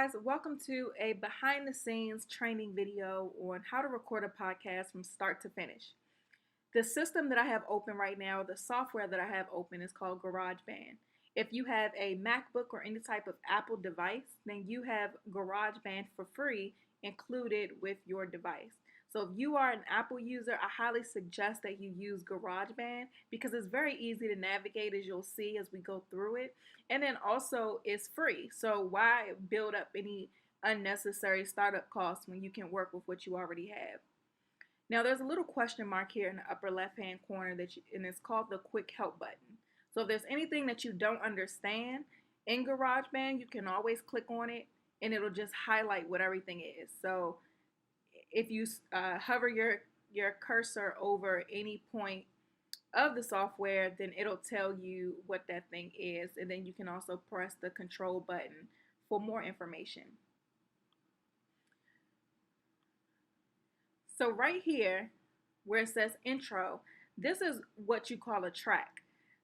guys, welcome to a behind the scenes training video on how to record a podcast from start to finish. The system that I have open right now, the software that I have open is called GarageBand. If you have a MacBook or any type of Apple device, then you have GarageBand for free included with your device. So if you are an Apple user, I highly suggest that you use GarageBand because it's very easy to navigate, as you'll see as we go through it. And then also it's free. So why build up any unnecessary startup costs when you can work with what you already have? Now there's a little question mark here in the upper left hand corner and it's called the quick help button. So if there's anything that you don't understand in GarageBand, you can always click on it and it'll just highlight what everything is. So if you hover your cursor over any point of the software, then it'll tell you what that thing is, and then you can also press the control button for more information. So right here where it says intro, this is what you call a track.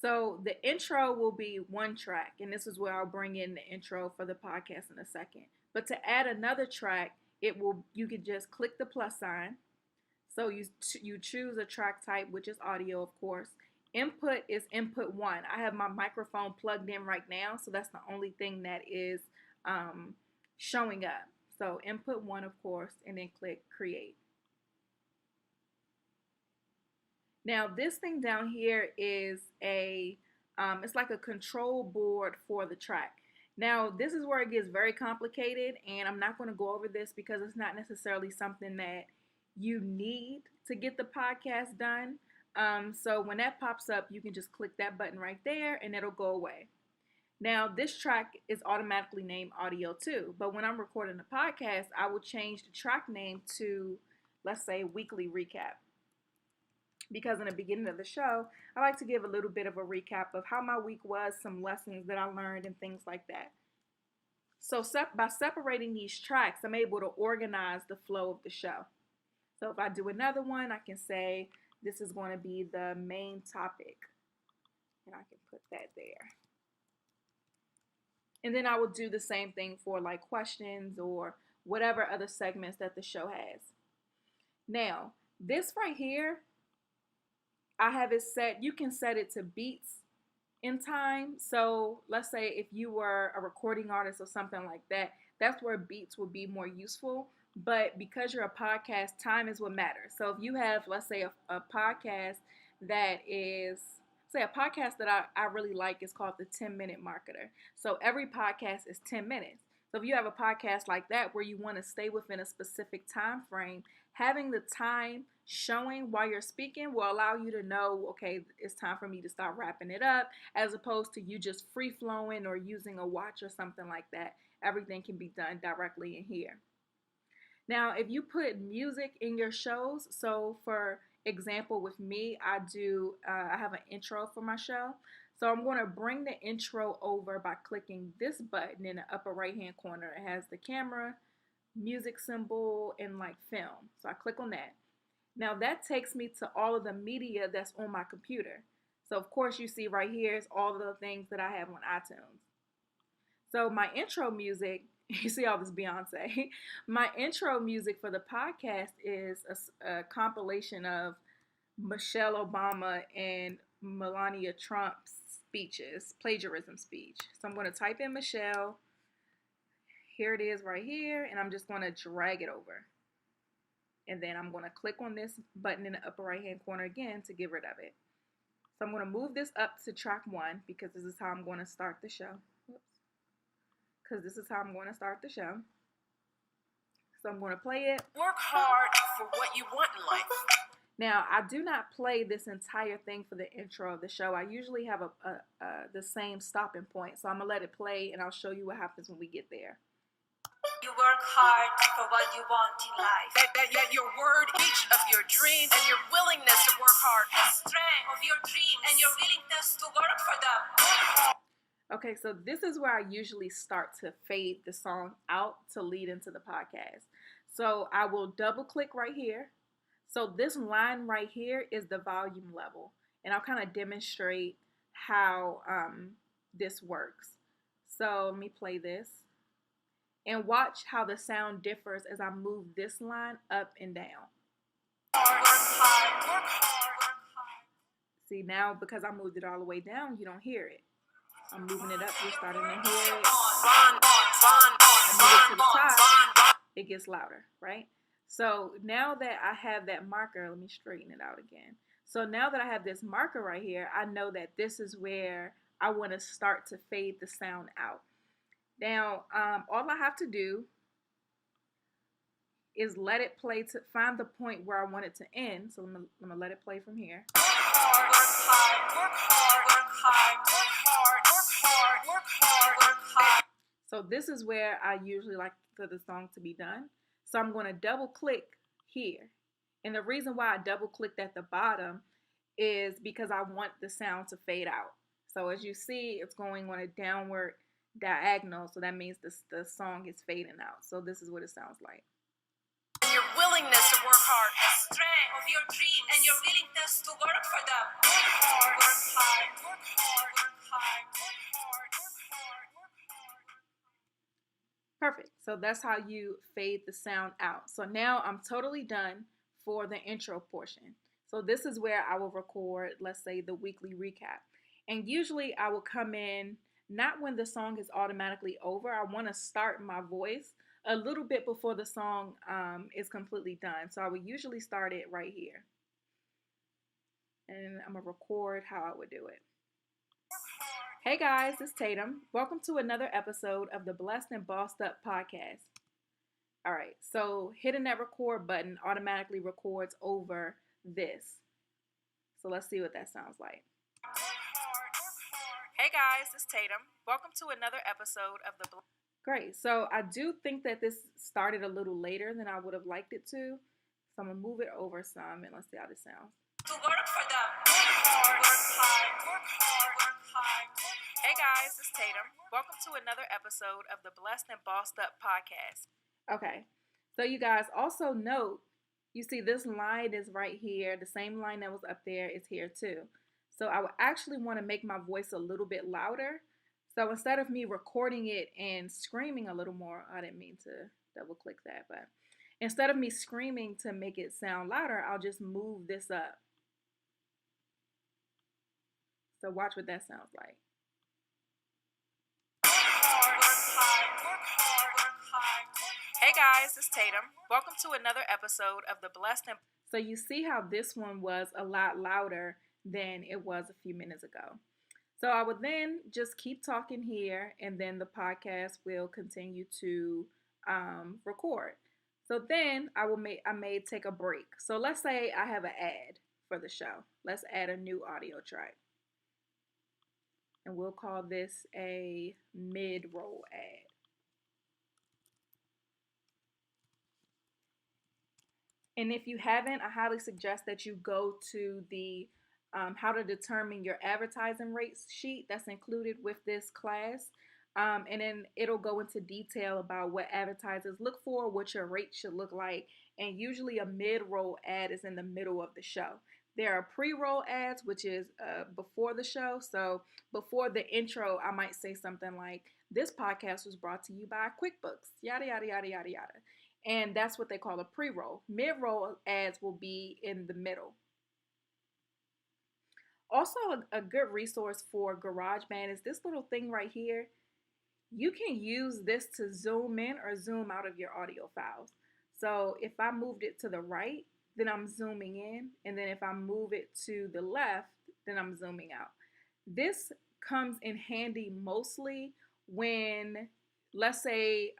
So the intro will be one track, and this is where I'll bring in the intro for the podcast in a second. But to add another track, you could just click the plus sign. So you choose a track type, which is audio, of course. Input is input 1. I have my microphone plugged in right now, so that's the only thing that is showing up. So input 1, of course, and then click create. Now this thing down here is it's like a control board for the track. Now this is where it gets very complicated, and I'm not going to go over this because it's not necessarily something that you need to get the podcast done. So when that pops up, you can just click that button right there and it'll go away. Now this track is automatically named audio 2, but when I'm recording the podcast, I will change the track name to, let's say, weekly recap. Because in the beginning of the show, I like to give a little bit of a recap of how my week was, some lessons that I learned and things like that. So by separating these tracks, I'm able to organize the flow of the show. So if I do another one, I can say this is going to be the main topic. And I can put that there. And then I will do the same thing for like questions or whatever other segments that the show has. Now, this right here, I have it set, you can set it to beats in time. So let's say if you were a recording artist or something like that, that's where beats would be more useful. But because you're a podcast, time is what matters. So if you have, let's say, a podcast that is, say a podcast that I really like is called the 10-minute marketer. So every podcast is 10 minutes. So if you have a podcast like that where you want to stay within a specific time frame, having the time showing while you're speaking will allow you to know, okay, it's time for me to start wrapping it up, as opposed to you just free flowing or using a watch or something like that. Everything can be done directly in here. Now, if you put music in your shows, so for example, with me, I have an intro for my show. So I'm going to bring the intro over by clicking this button in the upper right hand corner. It has the camera, music symbol, and like film. So I click on that. Now that takes me to all of the media that's on my computer. So of course you see right here is all of the things that I have on iTunes. So my intro music, you see all this Beyonce. My intro music for the podcast is a compilation of Michelle Obama and Melania Trump's speeches, plagiarism speech. So I'm going to type in Michelle. Here it is right here, and I'm just going to drag it over. And then I'm going to click on this button in the upper right hand corner again to get rid of it. So I'm going to move this up to track 1 because this is how I'm going to start the show. So I'm going to play it. Work hard for what you want in life. Now, I do not play this entire thing for the intro of the show. I usually have the same stopping point. So I'm going to let it play, and I'll show you what happens when we get there. You work hard for what you want in life. That your word, each of your dreams, and your willingness to work hard. The strength of your dreams and your willingness to work for them. Okay, so this is where I usually start to fade the song out to lead into the podcast. So I will double click right here. So this line right here is the volume level. And I'll kind of demonstrate how this works. So let me play this. And watch how the sound differs as I move this line up and down. Work hard, work hard, work hard. See, now because I moved it all the way down, you don't hear it. I'm moving it up, you're starting to hear it. I move it to the top, it gets louder, right? So now that I have that marker, let me straighten it out again. So now that I have this marker right here, I know that this is where I want to start to fade the sound out. Now, all I have to do is let it play to find the point where I want it to end. So I'm gonna let it play from here. Work hard, work hard, work hard, work hard, work hard, work hard, work hard. So this is where I usually like for the song to be done. So I'm going to double click here. And the reason why I double clicked at the bottom is because I want the sound to fade out. So as you see, it's going on a downward diagonal. So that means the song is fading out. So this is what it sounds like. And your willingness to work hard, the strength of your dreams, and your willingness to work for them. Work hard, work hard, work hard, work hard, work hard, work hard, work hard. Perfect. So that's how you fade the sound out. So now I'm totally done for the intro portion. So this is where I will record, let's say, the weekly recap. And usually I will come in not when the song is automatically over. I want to start my voice a little bit before the song is completely done. So I would usually start it right here. And I'm going to record how I would do it. Hey guys, it's Tatum. Welcome to another episode of the Blessed and Bossed Up podcast. All right, so hitting that record button automatically records over this. So let's see what that sounds like. Hey guys, it's Tatum. Welcome to another episode of the Great. So I do think that this started a little later than I would have liked it to. So I'm going to move it over some and let's see how this sounds. To work for them. Work hard, work hard, work hard, work hard. Hey guys, it's Tatum. Welcome to another episode of the Blessed and Bossed Up podcast. Okay, so you guys also note, you see this line is right here. The same line that was up there is here too. So I would actually want to make my voice a little bit louder. So instead of me recording it and screaming a little more, I didn't mean to double click that, but instead of me screaming to make it sound louder, I'll just move this up. So watch what that sounds like. Hey guys, it's Tatum. Welcome to another episode of the Blessed and... So you see how this one was a lot louder than it was a few minutes ago. So I would then just keep talking here and then the podcast will continue to record. So then I may take a break. So let's say I have an ad for the show. Let's add a new audio track. And we'll call this a mid-roll ad. And if you haven't, I highly suggest that you go to the how to determine your advertising rates sheet that's included with this class. And then it'll go into detail about what advertisers look for, what your rate should look like. And usually a mid-roll ad is in the middle of the show. There are pre-roll ads, which is before the show. So before the intro, I might say something like, this podcast was brought to you by QuickBooks, yada, yada, yada, yada, yada. And that's what they call a pre-roll. Mid-roll ads will be in the middle. Also, a good resource for GarageBand is this little thing right here. You can use this to zoom in or zoom out of your audio files. So if I moved it to the right, then I'm zooming in. And then if I move it to the left, then I'm zooming out. This comes in handy mostly when, let's say,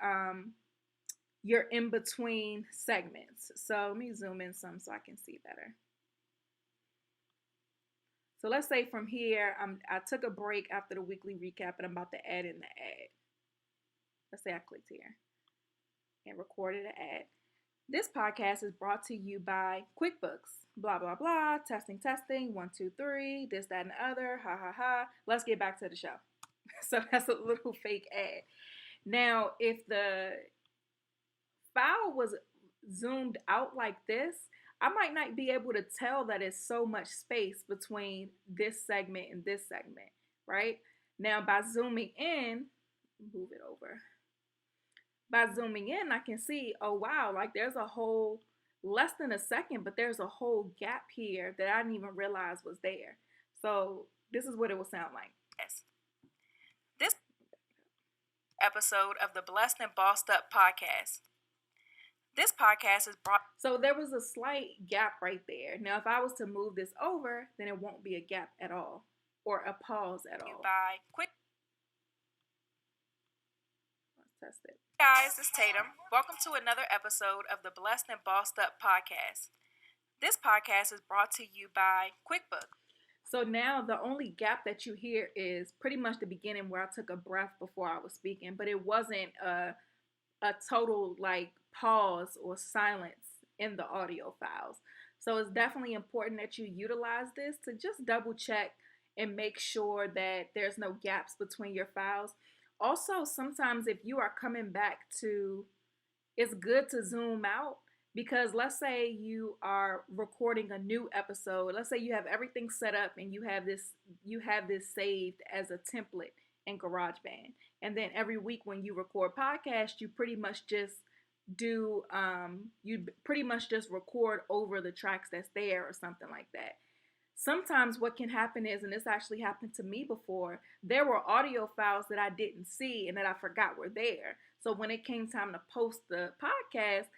you're in between segments. So let me zoom in some so I can see better. So let's say from here, I took a break after the weekly recap and I'm about to add in the ad. Let's say I clicked here and recorded an ad. This podcast is brought to you by QuickBooks. Blah, blah, blah. Testing, testing. 1, 2, 3. This, that, and the other. Ha, ha, ha. Let's get back to the show. So that's a little fake ad. Now, if the file was zoomed out like this, I might not be able to tell that it's so much space between this segment and this segment, right? Now, by zooming in, move it over. By zooming in, I can see, oh wow, like there's a whole less than a second, but there's a whole gap here that I didn't even realize was there. So this is what it will sound like. Yes. This episode of the Blessed and Bossed Up podcast. This podcast is brought. So there was a slight gap right there. Now, if I was to move this over, then it won't be a gap at all or a pause at all. By Quick. Let's test it. Hey guys, it's Tatum. Welcome to another episode of the Blessed and Bossed Up podcast. This podcast is brought to you by QuickBooks. So now the only gap that you hear is pretty much the beginning where I took a breath before I was speaking, but it wasn't a total like pause or silence in the audio files. So it's definitely important that you utilize this to just double check and make sure that there's no gaps between your files. Also, sometimes if you are coming back to, it's good to zoom out. Because let's say you are recording a new episode. Let's say you have everything set up and you have this saved as a template in GarageBand. And then every week when you record podcast, you pretty much just record over the tracks that's there or something like that. Sometimes what can happen is, and this actually happened to me before, there were audio files that I didn't see and that I forgot were there. So when it came time to post the podcast,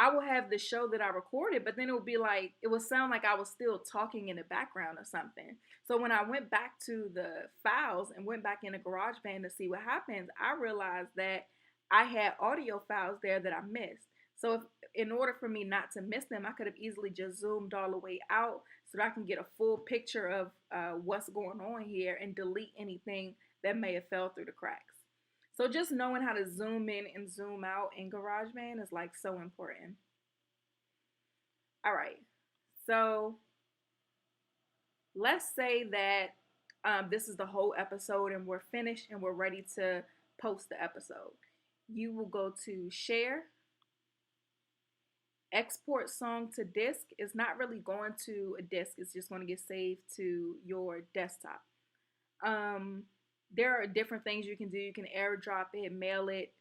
I will have the show that I recorded, but then it would sound like I was still talking in the background or something. So when I went back to the files and went back into GarageBand to see what happens, I realized that I had audio files there that I missed. So in order for me not to miss them, I could have easily just zoomed all the way out so that I can get a full picture of what's going on here and delete anything that may have fell through the cracks. So just knowing how to zoom in and zoom out in GarageBand is like so important. All right, so let's say that this is the whole episode and we're finished and we're ready to post the episode. You will go to share, export song to disk. It's not really going to a disk, it's just going to get saved to your desktop. There are different things you can do. You can airdrop it, mail it.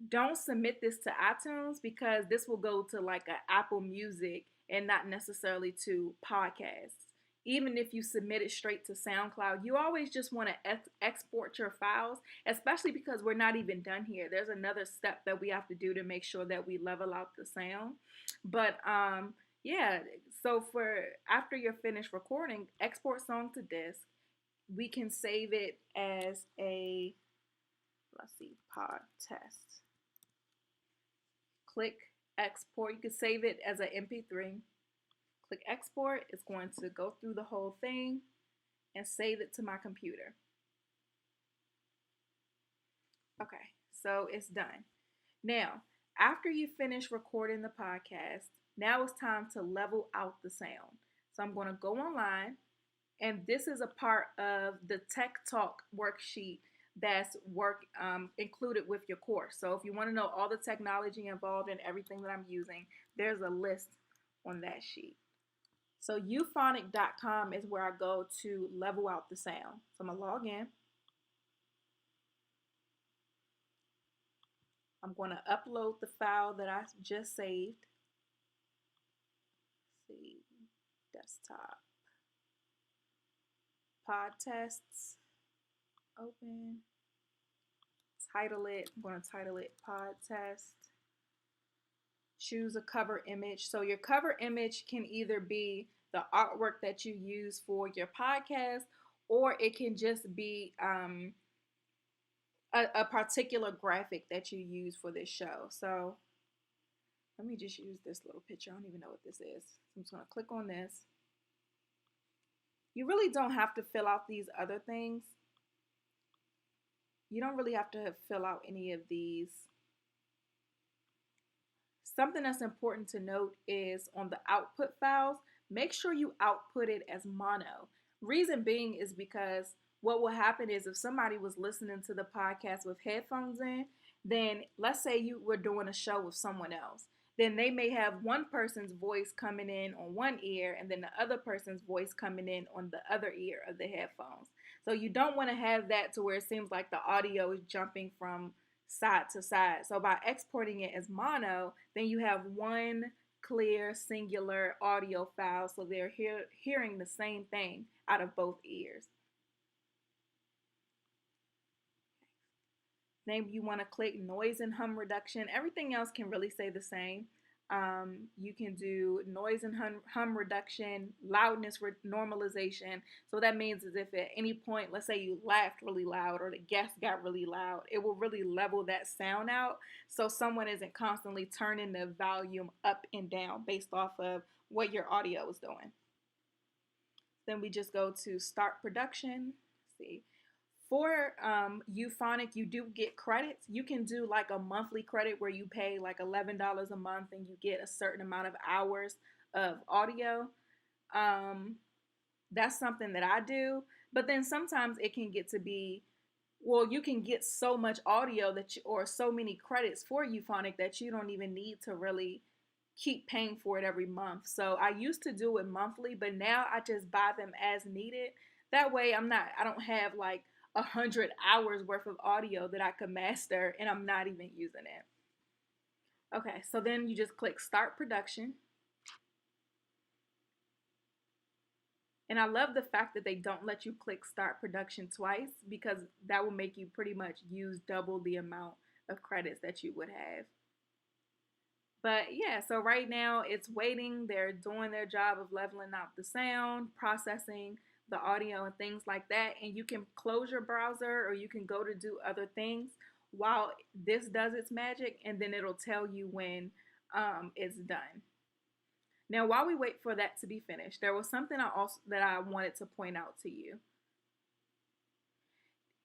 Don't submit this to iTunes because this will go to like an Apple Music and not necessarily to podcasts. Even if you submit it straight to SoundCloud, you always just want to export your files, especially because we're not even done here. There's another step that we have to do to make sure that we level out the sound. But yeah, so for after you're finished recording, export song to disk. We can save it as a, let's see, pod test. Click export. You can save it as an MP3. Click export. It's going to go through the whole thing and save it to my computer. Okay, so it's done. Now, after you finish recording the podcast, now it's time to level out the sound. So I'm going to go online. And this is a part of the Tech Talk worksheet that's included with your course. So if you want to know all the technology involved in everything that I'm using, there's a list on that sheet. So euphonic.com is where I go to level out the sound. So I'm going to log in. I'm going to upload the file that I just saved. Let's see, desktop. Pod tests, open, title it. I'm going to title it pod test. Choose a cover image. So your cover image can either be the artwork that you use for your podcast, or it can just be a particular graphic that you use for this show. So let me just use this little picture. I don't even know what this is. I'm just going to click on this. You really don't have to fill out these other things. You don't really have to fill out any of these. Something that's important to note is on the output files, make sure you output it as mono. Reason being is because what will happen is if somebody was listening to the podcast with headphones in, then let's say you were doing a show with someone else. Then they may have one person's voice coming in on one ear and then the other person's voice coming in on the other ear of the headphones. So you don't want to have that to where it seems like the audio is jumping from side to side. So by exporting it as mono, then you have one clear singular audio file, so they're hearing the same thing out of both ears. Then you want to click noise and hum reduction. Everything else can really stay the same. You can do noise and hum reduction, loudness normalization. So that means is if at any point, let's say you laughed really loud or the guest got really loud, it will really level that sound out so someone isn't constantly turning the volume up and down based off of what your audio is doing. Then we just go to start production. Let's see. For Euphonic, you do get credits. You can do like a monthly credit where you pay like $11 a month and you get a certain amount of hours of audio. That's something that I do. But then sometimes it can get to be, well, you can get so much audio that or so many credits for Euphonic that you don't even need to really keep paying for it every month. So I used to do it monthly, but now I just buy them as needed. That way I don't have like 100 hours worth of audio that I could master and I'm not even using it. Okay, so then you just click start production. And I love the fact that they don't let you click start production twice, because that will make you pretty much use double the amount of credits that you would have. But yeah, so right now it's waiting. They're doing their job of leveling out the sound, processing the audio and things like that. And you can close your browser or you can go to do other things while this does its magic, and then it'll tell you when it's done. Now, while we wait for that to be finished, there was something that I wanted to point out to you.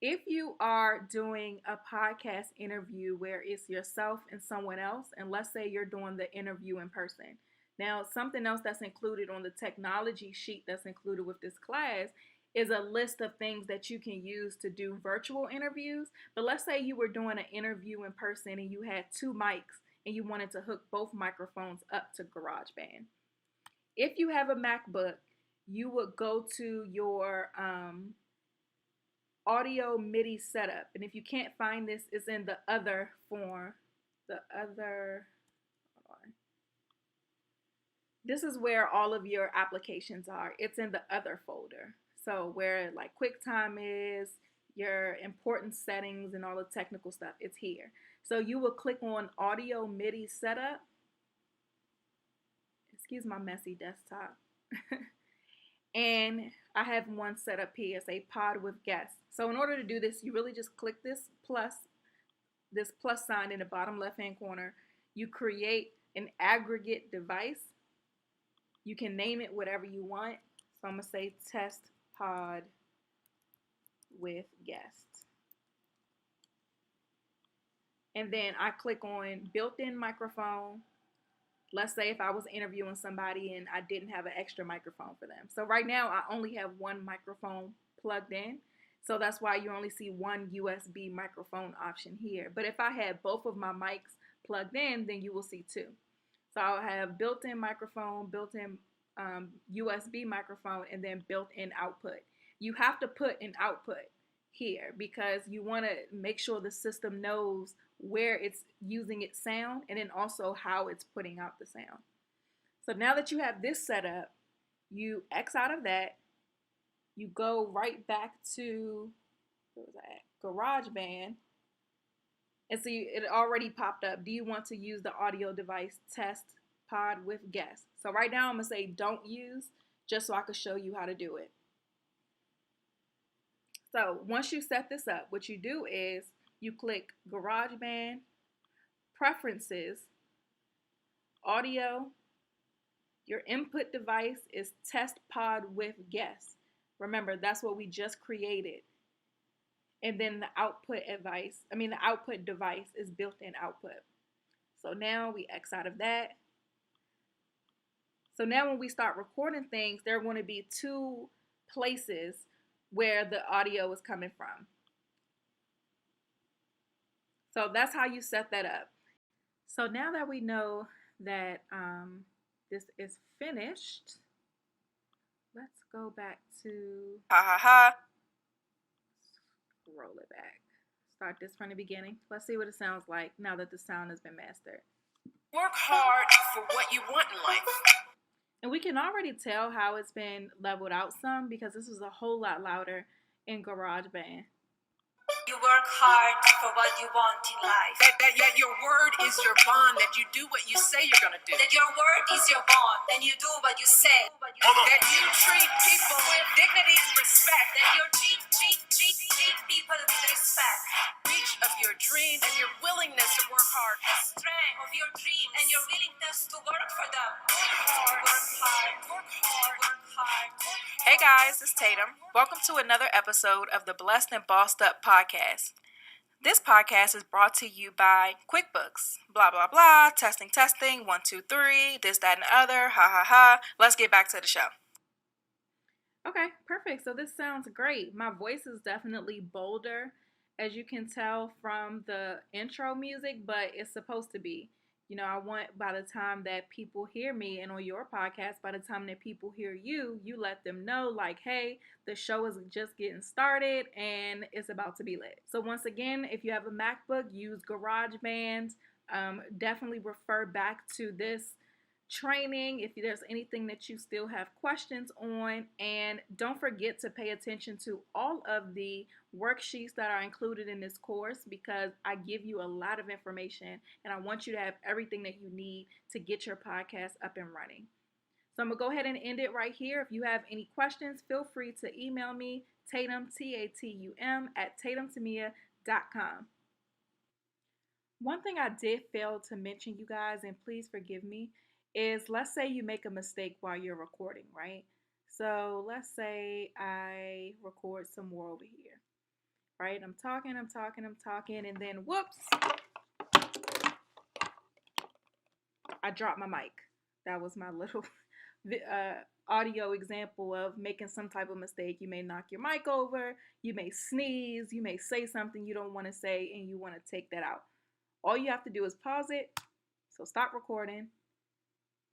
If you are doing a podcast interview where it's yourself and someone else, and let's say you're doing the interview in person. Now, something else that's included on the technology sheet that's included with this class is a list of things that you can use to do virtual interviews. But let's say you were doing an interview in person and you had two mics and you wanted to hook both microphones up to GarageBand. If you have a MacBook, you would go to your audio MIDI setup. And if you can't find this, it's in the other form. Hold on. This is where all of your applications are. It's in the other folder. So where like QuickTime is, your important settings and all the technical stuff, it's here. So you will click on audio MIDI setup. Excuse my messy desktop. And I have one set up here, say pod with guests. So in order to do this, you really just click this plus sign in the bottom left hand corner. You create an aggregate device. You can name it whatever you want. So I'm going to say test pod with guests. And then I click on built-in microphone. Let's say if I was interviewing somebody and I didn't have an extra microphone for them. So right now I only have one microphone plugged in. So that's why you only see one USB microphone option here. But if I had both of my mics plugged in, then you will see two. So I'll have built-in microphone, built-in USB microphone, and then built-in output. You have to put an output here because you want to make sure the system knows where it's using its sound and then also how it's putting out the sound. So now that you have this set up, you X out of that, you go right back to GarageBand, and see it already popped up. Do you want to use the audio device test pod with guests? So right now I'm going to say don't use, just so I can show you how to do it. So once you set this up, what you do is you click GarageBand, Preferences, Audio. Your input device is Test Pod with Guests. Remember, that's what we just created. And then the output device is built-in output. So now we X out of that. So now when we start recording things, there are going to be two places where the audio is coming from. So that's how you set that up. So now that we know that this is finished, let's go back to scroll it back. Start this from the beginning. Let's see what it sounds like now that the sound has been mastered. Work hard for what you want in life. And we can already tell how it's been leveled out some because this is a whole lot louder in GarageBand. You work hard for what you want in life. That your word is your bond, that you do what you say you're going to do. That your word is your bond, and you do what you say. That you treat people with dignity and respect. That you treat people with respect. Reach of your dreams and your willingness to work hard. The strength of your dreams and your willingness to work for them. Work hard. Hey guys, it's Tatum. Welcome to another episode of the Blessed and Bossed Up podcast. This podcast is brought to you by QuickBooks. Blah, blah, blah. Testing. 1, 2, 3. This, that, and the other. Ha, ha, ha. Let's get back to the show. Okay, perfect. So this sounds great. My voice is definitely bolder, as you can tell from the intro music, but it's supposed to be. You know, I want by the time that people hear me and on your podcast, by the time that people hear you, you let them know like, hey, the show is just getting started and it's about to be lit. So once again, if you have a MacBook, use GarageBand. Definitely refer back to this training if there's anything that you still have questions on, and don't forget to pay attention to all of the worksheets that are included in this course because I give you a lot of information and I want you to have everything that you need to get your podcast up and running. So I'm gonna go ahead and end it right here. If you have any questions, feel free to email me, Tatum, Tatum, at tatumtamia.com. One thing I did fail to mention, you guys, and please forgive me, is let's say you make a mistake while you're recording, right? So let's say I record some more over here, right? I'm talking, and then whoops, I dropped my mic. That was my little audio example of making some type of mistake. You may knock your mic over, you may sneeze, you may say something you don't want to say, and you want to take that out. All you have to do is pause it. So stop recording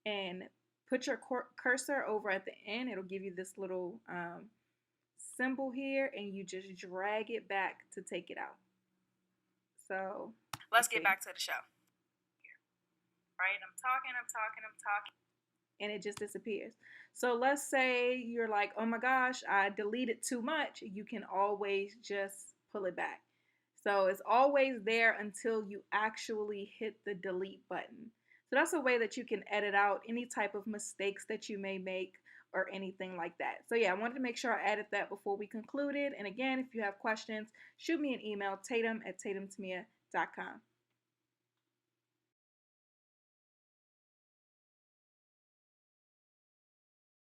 and put your cursor over at the end. It'll give you this little symbol here, and you just drag it back to take it out. So let's get back to the show. Right? I'm talking, and it just disappears. So let's say you're like, oh my gosh, I deleted too much. You can always just pull it back. So it's always there until you actually hit the delete button. So that's a way that you can edit out any type of mistakes that you may make or anything like that. So yeah, I wanted to make sure I added that before we concluded. And again, if you have questions, shoot me an email, tatum@tatumtamia.com.